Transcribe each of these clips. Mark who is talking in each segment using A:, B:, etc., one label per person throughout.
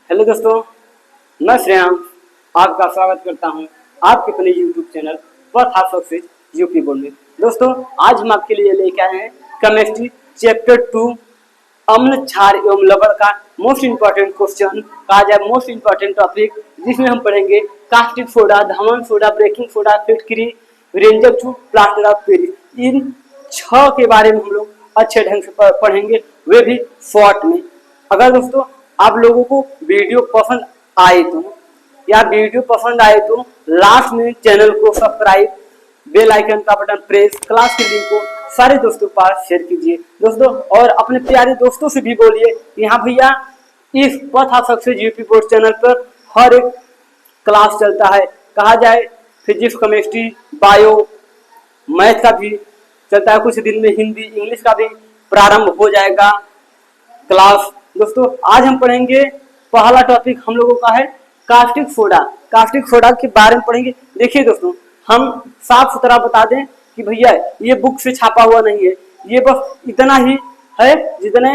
A: Hello दोस्तों, मैं श्रेयांश आपका स्वागत करता हूं आपके अपने YouTube channel path of success UP board में। दोस्तों, आज हम आपके लिए लेके आए हैं केमिस्ट्री चैप्टर 2 अम्ल, क्षार एवं लवण का मोस्ट इंपॉर्टेंट क्वेश्चन, कहा जाए मोस्ट इंपॉर्टेंट टॉपिक, जिसमें हम पढ़ेंगे कास्टिक सोडा, धामन सोडा, बेकिंग सोडा, फिटकरी, रेंजर चूट, प्लास्टर ऑफ पेरिस। इन 6 के बारे में हम लोग अच्छे ढंग से पढ़ेंगे, वे भी शॉर्ट में। अगर दोस्तों आप लोगों को वीडियो पसंद आए तो लास्ट में चैनल को सब्सक्राइब, बेल आइकन का बटन प्रेस, क्लास के लिंक को सारे दोस्तों के पास शेयर कीजिए दोस्तों, और अपने प्यारे दोस्तों से भी बोलिए कि हाँ भैया, इस path of success UP board channel पर हर एक क्लास चलता है। कहा जाए फिजिक्स, केमिस्ट्री, बायो, मैथ का भी चलता है। कुछ दिन में हिंदी, इंग्लिश का भी प्रारंभ हो जाएगा क्लास। दोस्तों, आज हम पढ़ेंगे, पहला टॉपिक हम लोगों का है कास्टिक सोडा। कास्टिक सोडा के बारे में पढ़ेंगे। देखिए दोस्तों, हम साफ सुथरा बता दें कि भैया ये बुक से छापा हुआ नहीं है, ये बस इतना ही है जितने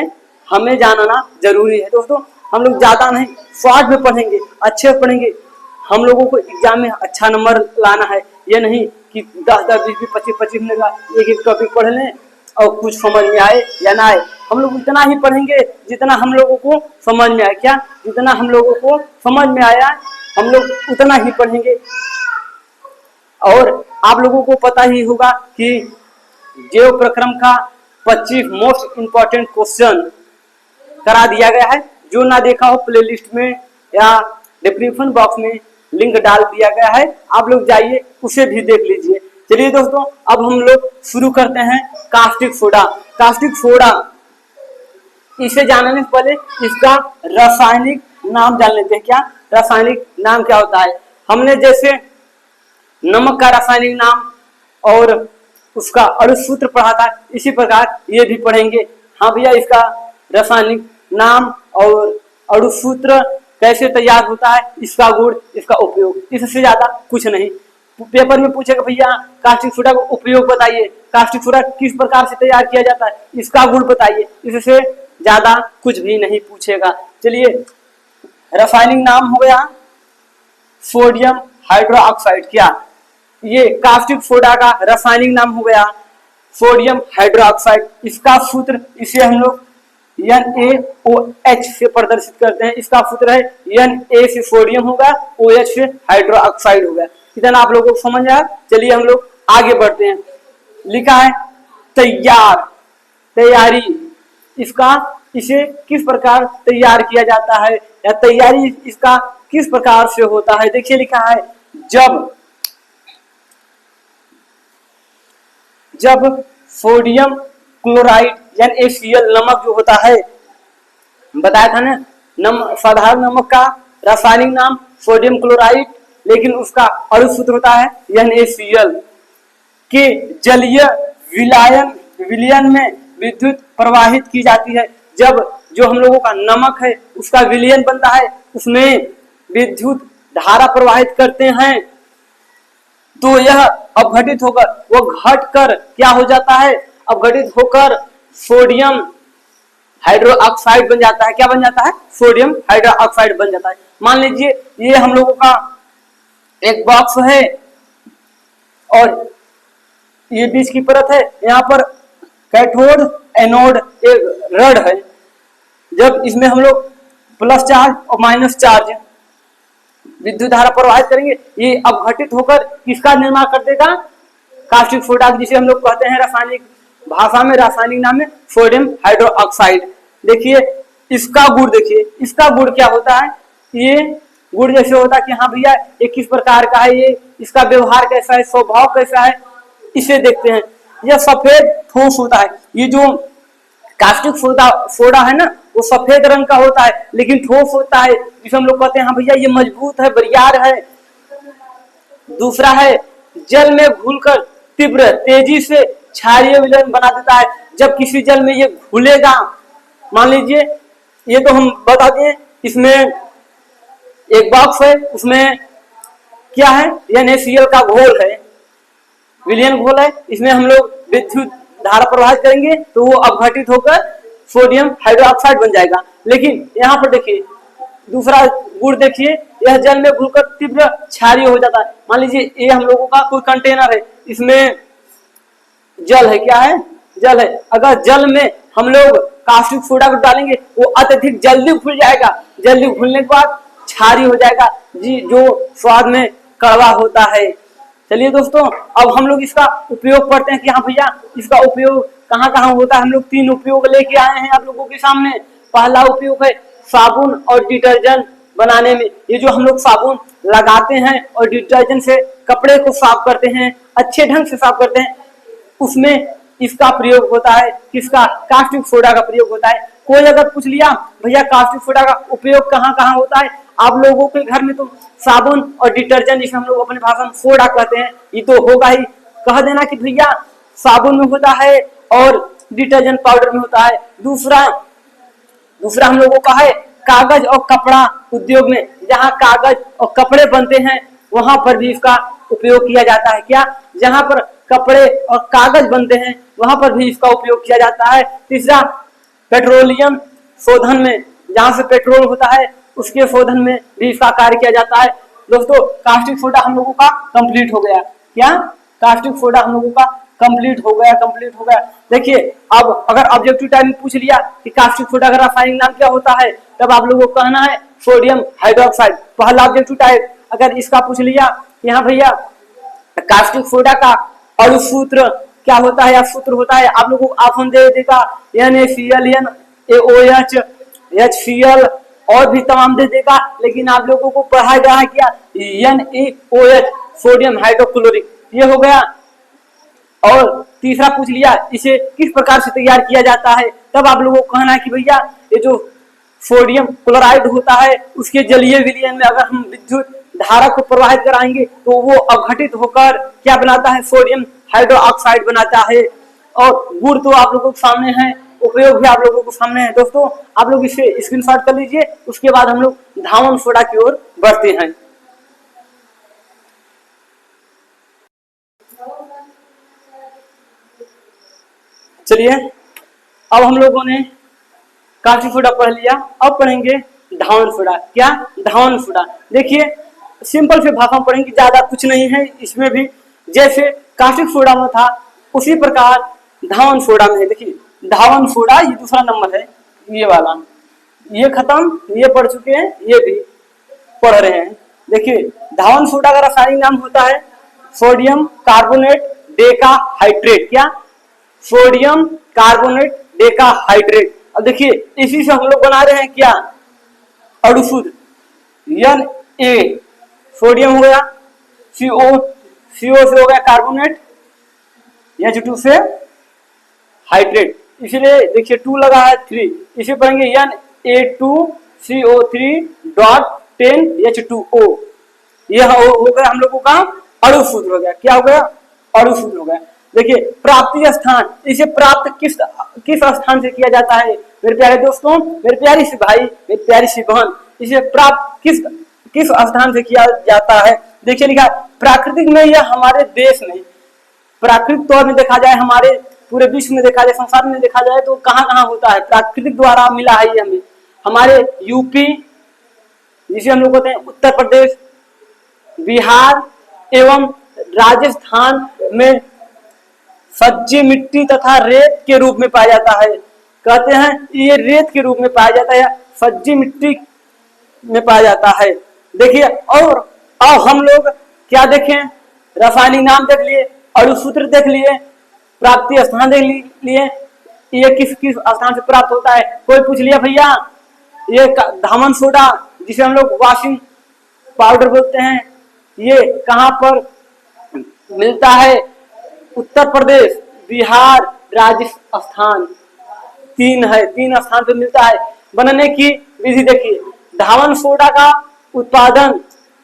A: हमें जानना जरूरी है। दोस्तों, हम लोग ज्यादा नहीं, शॉर्ट में पढ़ेंगे, अच्छे पढ़ेंगे। हम लोगों को एग्जाम में अच्छा नंबर लाना है, ये नहीं कि 10-10, 20-20, 25-25 मिनट का एक टॉपिक पढ़ लें और कुछ समझ में आए या ना आए। हम लोग उतना ही पढ़ेंगे जितना हम लोगों को समझ में आए। क्या? जितना हम लोगों को समझ में आया हम लोग उतना ही पढ़ेंगे। और आप लोगों को पता ही होगा कि जैव प्रक्रम का 25 मोस्ट इंपॉर्टेंट क्वेश्चन करा दिया गया है। जो ना देखा हो, प्लेलिस्ट में या डिस्क्रिप्शन बॉक्स में लिंक डाल दिया गया है, आप लोग जाइए उसे भी देख लीजिए। चलिए दोस्तों, अब हम लोग शुरू करते हैं कास्टिक सोडा। कास्टिक सोडा, इसे जानने से पहले इसका रासायनिक नाम जान लेते हैं। क्या रासायनिक नाम क्या होता है? हमने जैसे नमक का रासायनिक नाम और उसका अणुसूत्र पढ़ा था, इसी प्रकार ये भी पढ़ेंगे। हाँ भैया, इसका रासायनिक नाम और अणुसूत्र कैसे तैयार होता है, इसका गुण, इसका उपयोग, इससे ज्यादा कुछ नहीं। पेपर में पूछेगा भैया कास्टिक सोडा का उपयोग बताइए, कास्टिक सोडा किस प्रकार से तैयार किया जाता है, इसका गुण बताइए, इससे ज्यादा कुछ भी नहीं पूछेगा। चलिए, रासायनिक नाम हो गया सोडियम हाइड्रोक्साइड। क्या? ये कास्टिक सोडा का रासायनिक नाम हो गया सोडियम हाइड्रोक्साइड। इसका सूत्र, इसे हम लोग NaOH से प्रदर्शित करते हैं। इसका सूत्र है Na से सोडियम होगा, OH से हाइड्रोक्साइड होगा। इतना आप लोगों को समझ आया। चलिए हम लोग आगे बढ़ते हैं। लिखा है तैयार, तैयारी। इसे किस प्रकार तैयार किया जाता है या तैयारी इसका किस प्रकार से होता है? देखिए, लिखा है जब सोडियम क्लोराइड NaCl नमक जो होता है, बताया था ना, साधारण नमक का रासायनिक नाम सोडियम क्लोराइड, लेकिन उसका अणुसूत्र होता है NaCl के जलीय विलयन में विद्युत प्रवाहित की जाती है। जब जो हम लोगों का नमक है उसका विलयन बनता है, उसमें विद्युत धारा प्रवाहित करते हैं, तो यह अपघटित होकर, वो घटकर क्या हो जाता है, अपघटित होकर सोडियम हाइड्रोक्साइड बन जाता है। क्या बन जाता है? सोडियम हाइड्रोक्साइड बन जाता है। मान लीजिए ये हम लोगों का एक बॉक्स है और ये बीच की परत है, यहाँ पर कैथोड एनोड एक रड है। जब इसमें हम लोग प्लस चार्ज और माइनस चार्ज विद्युत धारा प्रवाहित करेंगे, ये अपघटित होकर किसका निर्माण कर देगा? कास्टिक सोडा, जिसे हम लोग कहते हैं रासायनिक भाषा में, रासायनिक नाम में सोडियम हाइड्रोक्साइड। देखिए इसका गुण, देखिए इसका गुण क्या होता है। ये गुण जैसे होता है कि हाँ भैया ये किस प्रकार का है, ये इसका व्यवहार कैसा है, स्वभाव कैसा है, इसे देखते हैं। यह सफेद ठोस होता है। ये जो कास्टिक सोडा है ना, वो सफेद रंग का होता है, लेकिन ठोस होता है, जिसे हम लोग कहते हैं हाँ भैया ये मजबूत है, बरियार है। दूसरा है जल में घुलकर तीव्र तेजी से क्षारीय विलयन बना देता है। जब किसी जल में ये घुलेगा, मान लीजिए ये तो हम बता दें, इसमें एक बॉक्स है, उसमें क्या है, NaCl का घोल है, विलयन घोल है। इसमें हम लोग विद्युत धारा प्रवाहित करेंगे तो वो अपघटित होकर सोडियम हाइड्रोक्साइड बन जाएगा। लेकिन यहाँ पर देखिए दूसरा गुण देखिए, यह जल में घुलकर तीव्र क्षारीय हो जाता है। मान लीजिए ये हम लोगों का कोई कंटेनर है, इसमें जल है, क्या है, जल है। अगर जल में हम लोग कास्टिक सोडा को डालेंगे वो अत्यधिक जल्दी घुल जाएगा, जल्दी घुलने के बाद क्षारीय हो जाएगा जी, जो स्वाद में कड़वा होता है। चलिए दोस्तों, अब हम लोग इसका उपयोग करते हैं कि हाँ भैया इसका उपयोग कहाँ कहाँ होता है। हम लोग 3 उपयोग लेके आए हैं आप लोगों के सामने। पहला उपयोग है साबुन और डिटर्जेंट बनाने में। ये जो हम लोग साबुन लगाते हैं और डिटर्जेंट से कपड़े को साफ करते हैं, अच्छे ढंग से साफ करते हैं, उसमें इसका प्रयोग होता है। किसका? कास्टिक सोडा का प्रयोग होता है। कोई अगर पूछ लिया भैया कास्टिक सोडा का उपयोग कहाँ कहाँ होता है, आप लोगों के घर में तो साबुन और डिटर्जेंट, जिसे हम लोग अपने भाषा में सोडा कहते हैं, ये तो होगा ही। कह देना कि भैया साबुन में होता है और डिटर्जेंट पाउडर में होता है। दूसरा हम लोगों का है कागज और कपड़ा उद्योग में, जहाँ कागज और कपड़े बनते हैं वहां पर भी इसका उपयोग किया जाता है। क्या? जहां पर कपड़े और कागज बनते हैं वहां पर भी इसका उपयोग किया जाता है। तीसरा पेट्रोलियम शोधन में, जहां से पेट्रोल होता है उसके शोधन में भी इसका कार्य किया जाता है। दोस्तों कास्टिक सोडा हम लोगों का कंप्लीट हो गया। क्या? कास्टिक सोडा हम लोगों का कंप्लीट हो गया। देखिए अब अगर ऑब्जेक्टिव टाइप में पूछ लिया कि कास्टिक सोडा का रासायनिक नाम क्या होता है, तब आप लोगों को कहना है सोडियम हाइड्रोक्साइड। पहला ऑब्जेक्टिव टाइप। अगर इसका पूछ लिया कि हाँ भैया कास्टिक सोडा का अणु सूत्र क्या होता है या सूत्र होता है, आप लोगों को ऑप्शन दे देगा NaCl, NaOH, HCl और भी तमाम दे देगा, लेकिन आप लोगों को पढ़ाया गया है क्या? NaOH, सोडियम हाइड्रोक्लोरिक, ये हो गया। और तीसरा पूछ लिया इसे किस प्रकार से तैयार किया जाता है, तब आप लोगों को कहना है कि भैया ये जो सोडियम क्लोराइड होता है उसके जलीय विलयन में अगर हम विद्युत धारा को प्रवाहित कराएंगे तो वो अघटित होकर क्या बनाता है? सोडियम हाइड्रोक्साइड बनाता है। और गुण तो आप लोगों के सामने है, उपयोग भी आप लोगों को सामने है। दोस्तों आप लोग इसे स्क्रीनशॉट कर लीजिए, उसके बाद हम लोग धावन सोडा की ओर बढ़ते हैं। चलिए अब हम लोगों ने कास्टिक सोडा पढ़ लिया, अब पढ़ेंगे धावन सोडा। क्या? धावन सोडा। देखिए सिंपल से भाषा में पढ़ेंगे, ज्यादा कुछ नहीं है इसमें भी। जैसे कास्टिक सोडा में था उसी प्रकार धावन सोडा में है। देखिए धावन सोडा ये दूसरा नंबर है, ये वाला, ये खत्म, ये पढ़ चुके हैं, ये भी पढ़ रहे हैं। देखिए धावन सोडा का रासायनिक नाम होता है सोडियम कार्बोनेट डेकाहाइड्रेट। क्या? Sodium carbonate decahydrate. अब देखिए इसी से हम लोग बना रहे हैं क्या? अणु सूत्र Na, सोडियम हो गया, CO से हो गया कार्बोनेट, H2 से हाइड्रेट, इसलिए देखिए 2 लगा है 3, इसे पढ़ेंगे Na2CO3.10H2O। यह हो गया हम लोगों का अणु सूत्र हो गया। क्या हो गया? अणु सूत्र हो गया। देखिए प्राप्ति स्थान, इसे प्राप्त किस स्थान से किया जाता है मेरे प्यारे दोस्तों, मेरे प्यारी सी भाई, मेरी प्यारी सी बहन, इसे प्राप्त किस स्थान से किया जाता है? देखिए लिखा प्राकृतिक में, यह हमारे देश में प्राकृतिक तौर में देखा जाए, हमारे पूरे विश्व में देखा जाए, संसार में देखा जाए तो कहाँ कहाँ होता है? प्राकृतिक द्वारा मिला है ये हमें, हमारे यूपी, जिसे हम लोग कहते हैं उत्तर प्रदेश, बिहार एवं राजस्थान में सज्जी मिट्टी तथा रेत के रूप में पाया जाता है। कहते हैं ये रेत के रूप में पाया जाता है, सज्जी मिट्टी में पाया जाता है। देखिए और अब हम लोग क्या देखें? रासायनिक नाम देख लिए, अणु सूत्र देख लिए, प्राप्ति स्थान देख लिए, ये किस स्थान से प्राप्त होता है। कोई पूछ लिया भैया ये धावन सोडा जिसे हम लोग वॉशिंग पाउडर बोलते हैं, ये कहाँ पर मिलता है? उत्तर प्रदेश, बिहार, राजस्थान, 3 है, 3 स्थान पे मिलता है। बनने की विधि देखिए, धावन सोडा का उत्पादन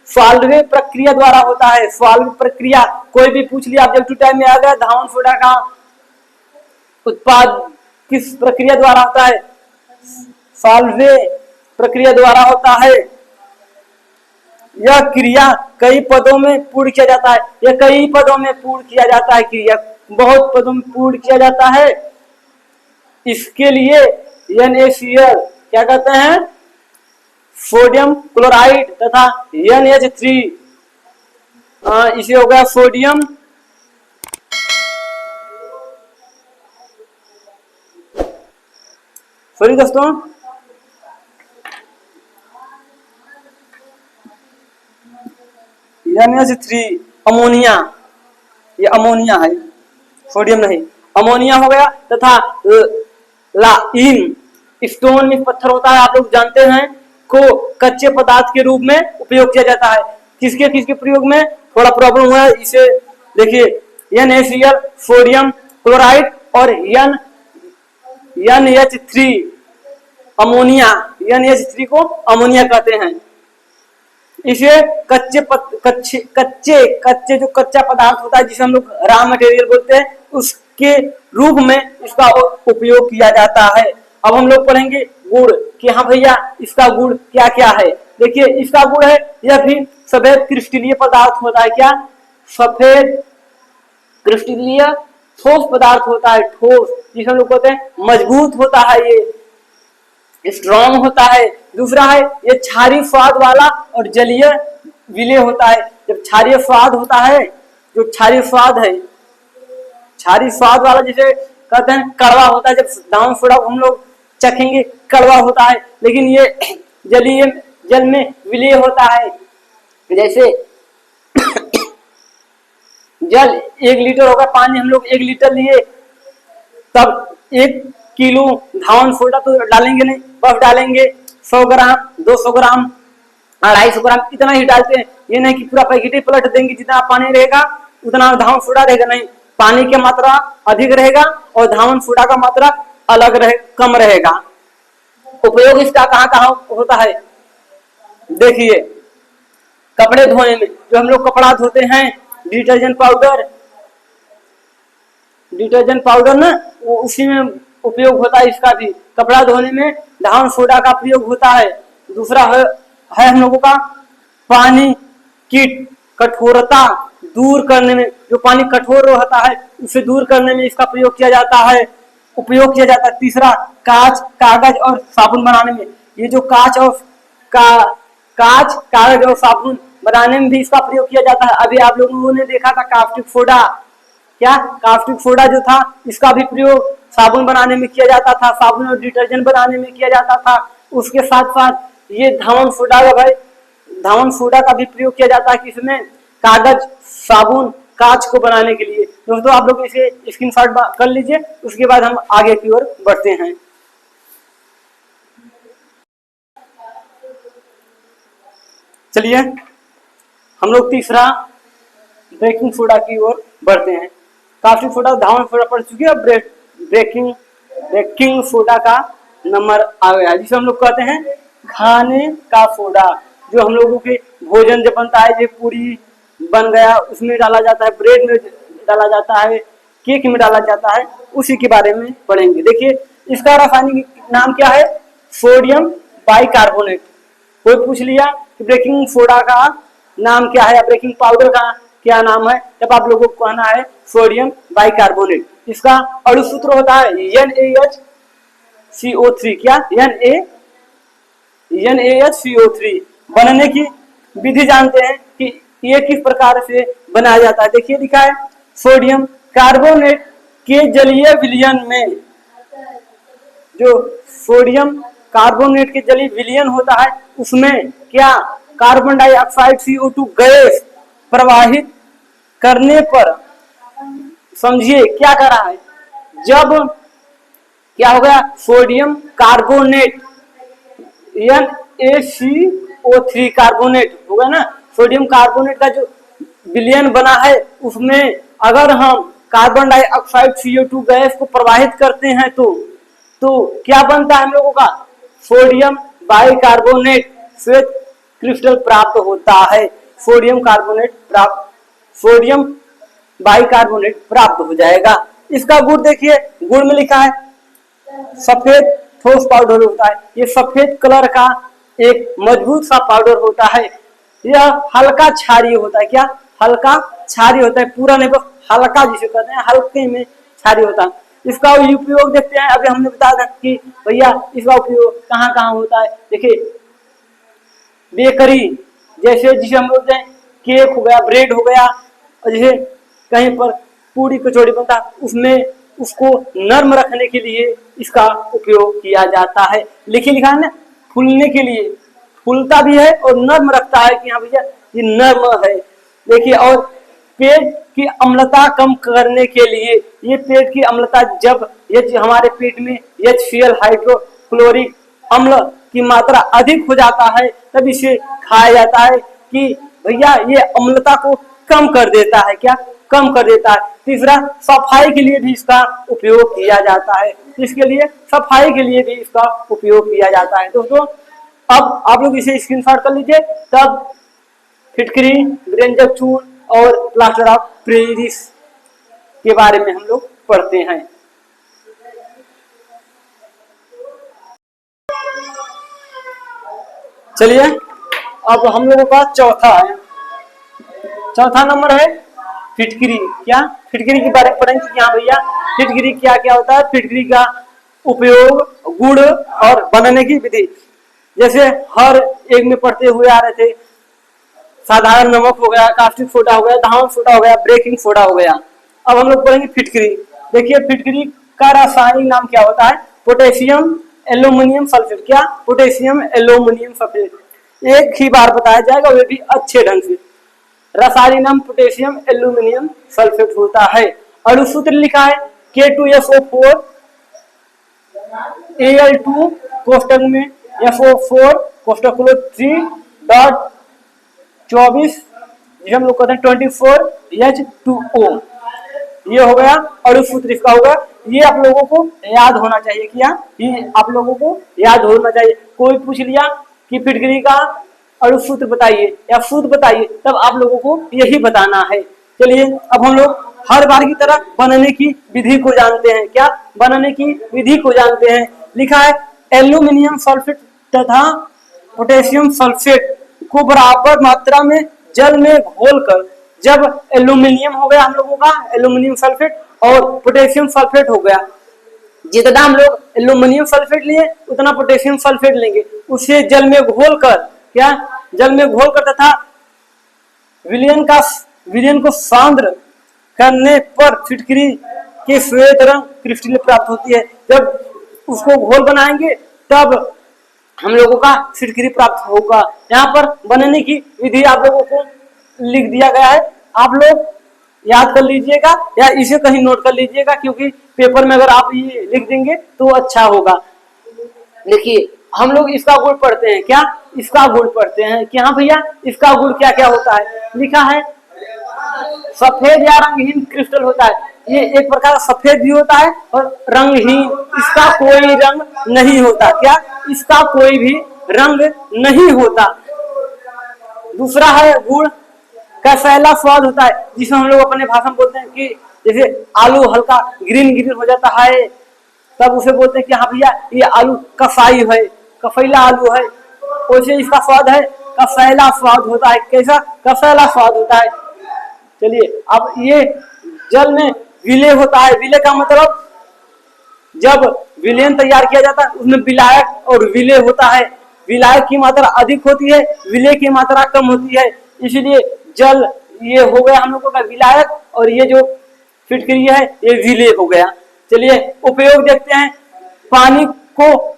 A: स्वाल्वे प्रक्रिया द्वारा होता है। स्वाल्वे प्रक्रिया, कोई भी पूछ लिया ऑब्जेक्टिव टाइम में आ गया, धावन सोडा का उत्पाद किस प्रक्रिया द्वारा होता है? स्वाल्वे प्रक्रिया द्वारा होता है। यह क्रिया कई पदों में पूर्ण किया जाता है, यह कई पदों में पूर्ण किया जाता है, क्रिया बहुत पदों में पूर्ण किया जाता है। इसके लिए NaCl क्या कहते हैं, सोडियम क्लोराइड तथा NH3, इसे हो गया सोडियम सॉरी दोस्तों NH3 अमोनिया, ये अमोनिया है, सोडियम नहीं, अमोनिया हो गया तथा लाइन स्टोन में पत्थर होता है, आप लोग जानते हैं, को कच्चे पदार्थ के रूप में उपयोग किया जाता है। किसके किसके प्रयोग में थोड़ा प्रॉब्लम हुआ है, इसे देखिए, NaCl सोडियम क्लोराइड और NH3 अमोनिया, NH3 को अमोनिया कहते हैं। इसे कच्चे जो कच्चा पदार्थ होता है जिसे हम लोग रॉ मटेरियल बोलते हैं, उसके रूप में इसका उपयोग किया जाता है। अब हम लोग पढ़ेंगे गुड़ कि हाँ भैया इसका गुण क्या क्या है। देखिए इसका गुण है, यह भी सफेद क्रिस्टलीय पदार्थ होता है। क्या सफेद क्रिस्टलीय ठोस पदार्थ होता है, ठोस जिसे हम लोग कहते हैं मजबूत होता है, ये स्ट्रॉन्ग होता है। दूसरा है ये क्षारीय स्वाद वाला और जलीय विलेय होता है। जब क्षारीय स्वाद होता है, जो क्षारीय स्वाद है, क्षारीय स्वाद वाला जिसे कहते हैं कड़वा होता है, जब दाउन सोडा हम लोग चखेंगे कड़वा होता है, लेकिन ये जलीय जल में विलेय होता है। जैसे जल 1 लीटर होगा, पानी हम लोग 1 लीटर लिए, तब 1 किलो धावन सोडा तो डालेंगे नहीं, बर्फ डालेंगे 100 ग्राम 200 ग्राम 250 ग्राम इतना ही डालते हैं। ये नहीं कि पूरा पैकेट ही पलट देंगे, जितना पानी रहेगा उतना धावन सोडा रहेगा, नहीं, पानी की मात्रा अधिक रहेगा और धावन सोडा का मात्रा अलग रहे, कम रहेगा। उपयोग इसका कहाँ कहाँ होता है, देखिए कपड़े धोने में, जो हम लोग कपड़ा धोते हैं, डिटर्जेंट पाउडर ना, वो उसी में उपयोग होता है। इसका भी कपड़ा धोने में धावन सोडा का प्रयोग होता है। दूसरा है हम लोगों का पानी की कठोरता दूर करने में, जो पानी कठोर होता है उसे दूर करने में इसका प्रयोग किया जाता है, उपयोग किया जाता है। तीसरा कांच, कागज और साबुन बनाने में, ये जो कांच, कागज और साबुन बनाने में भी इसका प्रयोग किया जाता है। अभी आप लोगों ने देखा था कास्टिक सोडा, क्या कास्टिक सोडा जो था इसका भी प्रयोग साबुन बनाने में किया जाता था, साबुन और डिटर्जेंट बनाने में किया जाता था। उसके साथ साथ ये धावन सोडा का भाई, धावन सोडा का भी प्रयोग किया जाता है कि इसमें कागज, साबुन, कांच को बनाने के लिए। दोस्तों आप लोग इसे स्क्रीनशॉट कर लीजिए, उसके बाद हम आगे की ओर बढ़ते हैं। चलिए हम लोग तीसरा बेकिंग सोडा की ओर बढ़ते हैं। कास्टिक सोडा, धावन सोडा पढ़ चुके हैं, बेकिंग सोडा का नंबर आ गया, जिसे हम लोग कहते हैं खाने का सोडा। जो हम लोगों के भोजन जब बनता है, जो पूरी बन गया उसमें डाला जाता है, ब्रेड में डाला जाता है, केक में डाला जाता है, उसी के बारे में पढ़ेंगे। देखिए इसका रासायनिक नाम क्या है, सोडियम बाइकार्बोनेट। कोई पूछ लिया कि बेकिंग सोडा का नाम क्या है या बेकिंग पाउडर का क्या नाम है, जब आप लोगों को कहना है सोडियम बाइकार्बोनेट। इसका अणु सूत्र होता है NaHCO3। क्या NaHCO3। बनने की विधि जानते हैं कि ये किस प्रकार से बनाया जाता है। देखिए लिखा है सोडियम कार्बोनेट के जलीय विलयन में, जो सोडियम कार्बोनेट के जलीय विलयन होता है उसमें क्या कार्बन डाइऑक्साइड CO2 गैस प्रवाहित करने पर, समझिए क्या कर रहा है, जब क्या हो गया सोडियम कार्बोनेट NaCO3 कार्बोनेट होगा ना, सोडियम कार्बोनेट का जो विलयन बना है उसमें अगर हम कार्बन डाइऑक्साइड CO2 गैस को प्रवाहित करते हैं तो क्या बनता है हम लोगों का, सोडियम बाइकार्बोनेट श्वेत क्रिस्टल प्राप्त होता है। सोडियम बाइकार्बोनेट प्राप्त हो जाएगा। इसका गुण देखिए, गुण में लिखा है सफेद ठोस पाउडर होता है। ये सफेद कलर का एक मजबूत सा पाउडर होता है। यह हल्का क्षारीय होता है। क्या हल्का क्षारीय होता है, पूरा नहीं बस हल्का जिसे कहते हैं, हल्के में क्षारीय होता है। इसका उपयोग देखते हैं। अभी हमने बताया था कि भैया इसका उपयोग कहाँ कहाँ होता है। देखिए बेकरी, जैसे जिसे हम बोलते हैं केक हो गया, ब्रेड हो गया, और जैसे कहीं पर पूरी कचौड़ी बनता है उसमें उसको नर्म रखने के लिए इसका उपयोग किया जाता है। लिखिए लिखा है ना, फूलने के लिए, फूलता भी है और नर्म रखता है कि हाँ भैया ये नर्म है। देखिए और पेट की अम्लता कम करने के लिए, ये पेट की अम्लता जब ये हमारे पेट में HCl हाइड्रोक्लोरिक अम्ल की मात्रा अधिक हो जाता है तब इसे खाया जाता है कि भैया ये अम्लता को कम कर देता है। क्या कम कर देता है। तीसरा सफाई के लिए भी इसका उपयोग किया जाता है। इसके लिए सफाई के लिए भी इसका उपयोग किया जाता है। दोस्तों अब आप लोग इसे स्क्रीनशॉट कर लीजिए। तब फिटकरी, व्यंजक चूर्ण और प्लास्टर ऑफ पेरिस के बारे में हम लोग पढ़ते हैं। चलिए अब हम लोगों का चौथा नंबर है फिटकरी। क्या फिटकरी के बारे में पढ़ेंगे कि हाँ भैया फिटकरी क्या क्या होता है, फिटकरी का उपयोग, गुण और बनाने की विधि। जैसे हर एक में पढ़ते हुए आ रहे थे, साधारण नमक हो गया, कास्टिक सोडा हो गया, धान सोडा हो गया, बेकिंग सोडा हो गया। अब हम लोग पढ़ेंगे फिटकरी। देखिए फिटकरी का रासायनिक नाम क्या होता है, पोटेशियम एल्यूमिनियम सल्फेट। क्या पोटेशियम एल्यूमिनियम सल्फेट। एक ही बार बताया जाएगा, वे भी अच्छे ढंग से। रासायनिक नाम पोटेशियम एल्यूमिनियम सल्फेट होता है। अणुसूत्र लिखा है K2SO4 Al2 कोष्टक में SO4 कोष्टक 3.24 जिसे हम लोग कहते हैं 24H2O। ये हो गया अणुसूत्र इसका होगा। ये आप लोगों को याद होना चाहिए। क्या ये आप लोगों को याद होना चाहिए। कोई पूछ लिया कि फिटकरी का अणुसूत्र बताइए या सूत्र बताइए, तब आप लोगों को यही बताना है। चलिए अब हम लोग हर बार की तरह बनाने की विधि को जानते हैं। क्या बनाने की विधि को जानते हैं। लिखा है एल्यूमिनियम सल्फेट तथा पोटेशियम सल्फेट को बराबर मात्रा में जल में घोलकर, जब एल्यूमिनियम हो गया हम लोगों का एल्यूमिनियम सल्फेट और पोटेशियम सल्फेट हो गया, जितना हम लोग एल्यूमिनियम सल्फेट लिए उतना पोटेशियम सल्फेट लेंगे, उसे जल में घोलकर, क्या जल में घोलकर तथा विलयन को सांद्र करने पर फिटकरी के श्वेत रंग क्रिस्टल प्राप्त होती है। जब उसको घोल बनाएंगे तब हम लोगों का फिटकरी प्राप्त होगा। यहाँ पर बनाने की विधि आप लोगों को लिख दिया गया है, आप लोग याद कर लीजिएगा या इसे कहीं नोट कर लीजिएगा, क्योंकि पेपर में अगर आप ये लिख देंगे तो अच्छा होगा। देखिए हम लोग इसका गुण पढ़ते हैं। क्या इसका गुण पढ़ते हैं कि हाँ भैया इसका गुण क्या क्या होता है। लिखा है सफेद या रंगहीन क्रिस्टल होता है। ये एक प्रकार सफेद भी होता है और रंगहीन, इसका कोई रंग नहीं होता। क्या इसका कोई भी रंग नहीं होता। दूसरा है गुण कसैला स्वाद होता है, जिसमें हम लोग अपने भाषा में बोलते हैं कि जैसे आलू हल्का ग्रीन ग्रीन हो जाता है तब उसे बोलते हैं कि हाँ भैया ये आलू कसाई है, कफैला आलू है। वैसे इसका स्वाद है कसैला स्वाद होता है। कैसा कसैला स्वाद होता है। चलिए अब ये जल में विलय होता है। विलय का मतलब जब विलयन तैयार किया जाता है उसमें विलायक और विलय होता है। विलायक की मात्रा अधिक होती है, विलय की मात्रा कम होती है, इसलिए जल ये हो गया हम लोगों का विलायक और ये जो फिटकरी है ये विलय हो गया। चलिए उपयोग देखते हैं। पानी को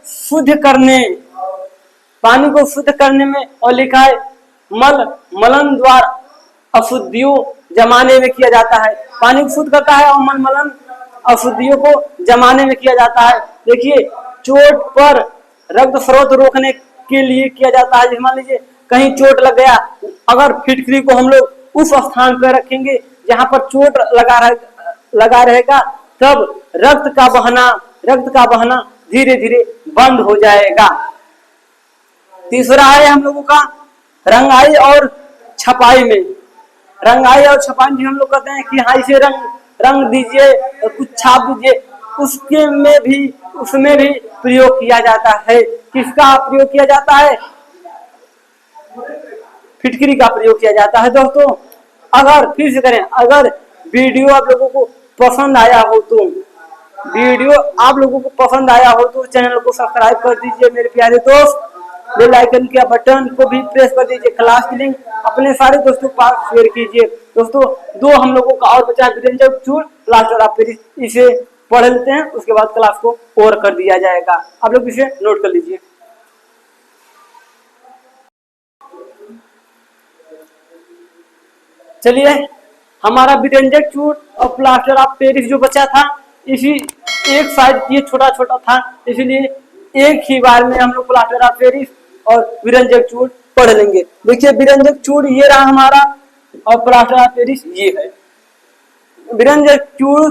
A: शुद्ध करने में और लिखा है मलन द्वारा अशुद्धियों जमाने में किया जाता है। पानी को शुद्ध करता है और मलन अशुद्धियों को जमाने में किया जाता है। देखिए चोट पर रक्त स्रोत रोकने के लिए किया जाता है। मान लीजिए कहीं चोट लग गया, अगर फिटकरी को हम लोग उस स्थान पर रखेंगे जहां पर चोट लगा रहेगा तब रक्त का बहना धीरे धीरे बंद हो जाएगा। तीसरा है हम लोगों का रंगाई और छपाई में। रंगाई और छपाई हम लोग कहते हैं कि हाँ इसे रंग दीजिए, कुछ छाप दीजिए, उसमें भी प्रयोग किया जाता है। किसका प्रयोग किया जाता है। फिटकरी का प्रयोग किया जाता है। दोस्तों अगर फिर से करें, अगर वीडियो आप लोगों को पसंद आया हो तो वीडियो आप लोगों को पसंद आया हो तो चैनल को सब्सक्राइब कर दीजिए मेरे प्यारे दोस्त। बेल आइकन के बटन को भी प्रेस कर दीजिए। क्लास की लिंक अपने सारे दोस्तों के पास शेयर कीजिए। दोस्तों दो हम लोगों का और बचा विरेंजक चूड़ प्लास्टर ऑफ पेरिस, इसे पढ़ लेते हैं, उसके बाद क्लास को ओवर कर दिया जाएगा। आप लोग इसे नोट कर लीजिए। चलिए, हमारा विरेंजक चूड़ और प्लास्टर ऑफ पेरिस जो बचा था, इसी एक साइड ये छोटा छोटा था, इसलिए एक ही बार में हम लोग प्लास्टर ऑफ पेरिस और विरेंजक चूड़ पढ़ लेंगे। देखिए विरेंजक चूड़ ये रहा हमारा और प्लास्टर ऑफ पेरिस ये है। विरेंजक चूड़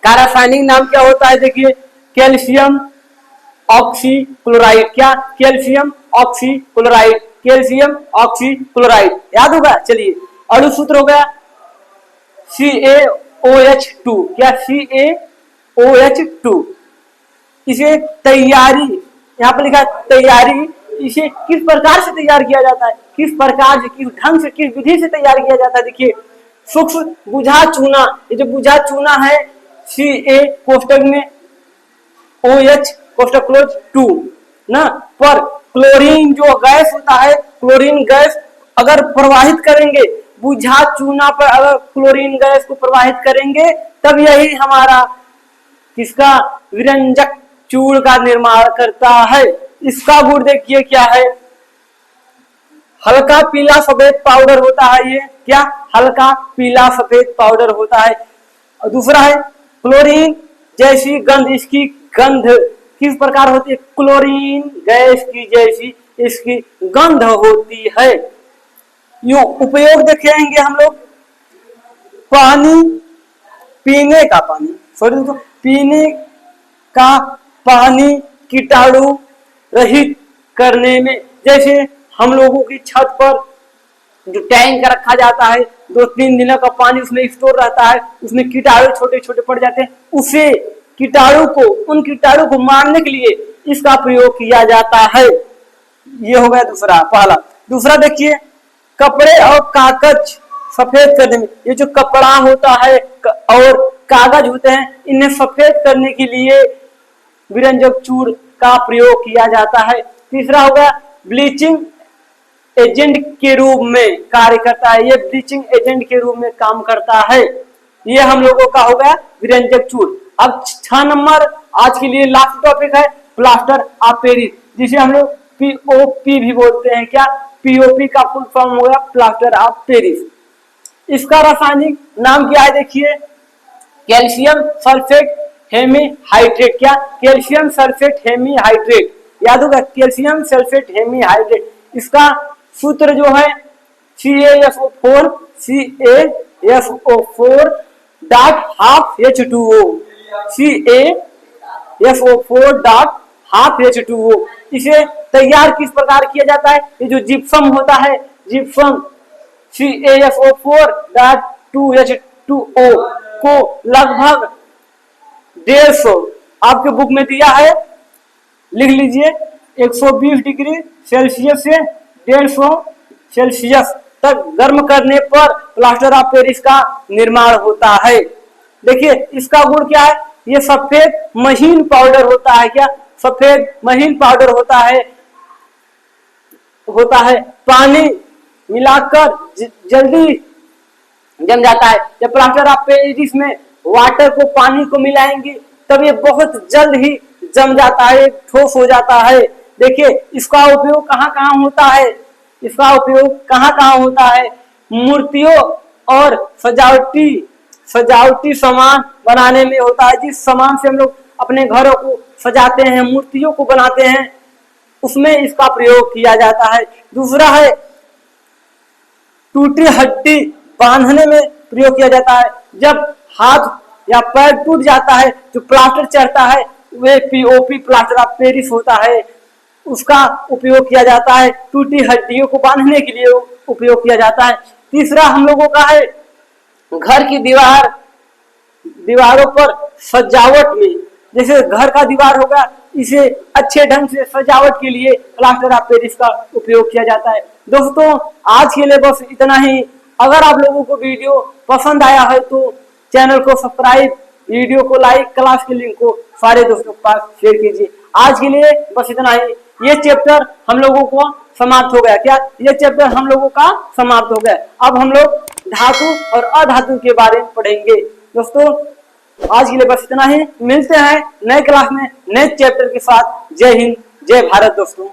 A: का रासायनिक नाम क्या होता है? देखिए कैल्शियम ऑक्सीक्लोराइड। क्या? कैल्शियम ऑक्सीक्लोराइड, कैल्शियम ऑक्सीक्लोराइड याद होगा। चलिए अणु सूत्र हो गया CaOH2। क्या? CaOH2। इसे तैयारी, यहाँ पर लिखा तैयारी, इसे किस प्रकार से तैयार किया जाता है, किस प्रकार से, किस ढंग से, किस विधि से तैयार किया जाता है? देखिए सूक्ष्म बुझा चूना, ये जो बुझा चूना है Ca कोष्टक में OH कोष्टक क्लोज 2 ना, पर क्लोरीन जो गैस होता है, क्लोरीन गैस अगर प्रवाहित करेंगे बुझा चूना पर, अगर क्लोरीन गैस को प्रवाहित करेंगे तब यही हमारा किसका विरंजक चूड़ का निर्माण करता है। इसका गुण देखिए क्या है, हल्का पीला सफेद पाउडर होता है। ये क्या? हल्का पीला सफेद पाउडर होता है। और दूसरा है क्लोरीन जैसी गंध, इसकी गंध किस प्रकार होती है? क्लोरीन गैस की जैसी इसकी गंध होती है। यूं उपयोग देखेंगे हम लोग, पानी, पीने का पानी, सॉरी तो पीने का पानी कीटाणु रहित करने में, जैसे हम लोगों की छत पर जो टैंक रखा जाता है, 2-3 दिनों का पानी उसमें स्टोर रहता है, उसमें कीटाणु छोटे छोटे पड़ जाते हैं, उसे कीटाणु को, उन कीटाणु को मारने के लिए इसका प्रयोग किया जाता है। ये हो गया दूसरा, पहला। दूसरा देखिए कपड़े और कागज सफेद करने में, ये जो कपड़ा होता है और कागज होते हैं, इन्हें सफेद करने के लिए विरंजक चूड़ का प्रयोग किया जाता है। तीसरा होगा ब्लीचिंग एजेंट के रूप में कार्य करता है, ये ब्लीचिंग एजेंट के रूप में काम करता है। ये हम लोगों का हो गया विरंजक चूड़। अब 6 नंबर आज के लिए लास्ट टॉपिक है प्लास्टर ऑफ पेरिस, जिसे हम लोग POP भी बोलते हैं। क्या? POP का फुल फॉर्म हो गया प्लास्टर ऑफ पेरिस। इसका रासायनिक नाम क्या है? देखिए कैल्शियम सल्फेट हेमीहाइड्रेट। क्या? कैल्शियम सल्फेट हेमीहाइड्रेट याद होगा, कैल्शियम सल्फेट हेमीहाइड्रेट। इसका सूत्र जो है CaSO4 dot half H2O, CaSO4 dot half H2O। इसे तैयार किस प्रकार किया जाता है? ये जो जिप्सम होता है, जिप्सम CaSO4 डॉट 2H2O को लगभग 150, आपके बुक में दिया है, लिख लीजिए, 120 डिग्री सेल्सियस से 150 सेल्सियस तक गर्म करने पर प्लास्टर ऑफ पेरिस का निर्माण होता है। देखिए इसका गुण क्या है? ये सफेद महीन पाउडर होता है। क्या? सफेद महीन पाउडर होता है, पानी मिलाकर जल्दी जम जाता है। जब प्लास्टर ऑफ पेरिस में वाटर को, पानी को मिलाएंगे तब ये बहुत जल्द ही जम जाता है, ठोस हो जाता है। देखिए इसका उपयोग कहाँ कहाँ होता है? इसका उपयोग कहाँ कहाँ होता है? मूर्तियों और सजावटी सामान बनाने में होता है। जिस सामान से हम लोग अपने घरों को सजाते हैं, मूर्तियों को बनाते हैं, उसमें इसका प्रयोग किया जाता है। दूसरा है टूटी हड्डी बांधने में प्रयोग किया जाता है। जब हाथ या पैर टूट जाता है, जो प्लास्टर चढ़ता है, वे POP प्लास्टर ऑफ पेरिस होता है, उसका उपयोग किया जाता है। टूटी हड्डियों को बांधने के लिए उपयोग किया जाता है। तीसरा हम लोगों का है घर की दीवारों पर सजावट में, जैसे घर का दीवार होगा, इसे अच्छे ढंग से सजावट के लिए प्लास्टर ऑफ पेरिस का उपयोग किया जाता है। दोस्तों आज के लिए बस इतना ही। अगर आप लोगों को वीडियो पसंद आया है तो चैनल को सब्सक्राइब, वीडियो को लाइक, क्लास के लिंक को सारे दोस्तों के पास शेयर कीजिए। आज के लिए बस इतना ही। ये चैप्टर हम लोगों को समाप्त हो गया। क्या ये चैप्टर हम लोगों का समाप्त हो गया? अब हम लोग धातु और अधातु के बारे में पढ़ेंगे। दोस्तों आज के लिए बस इतना ही। मिलते हैं नए क्लास में नए चैप्टर के साथ। जय हिंद, जय भारत दोस्तों।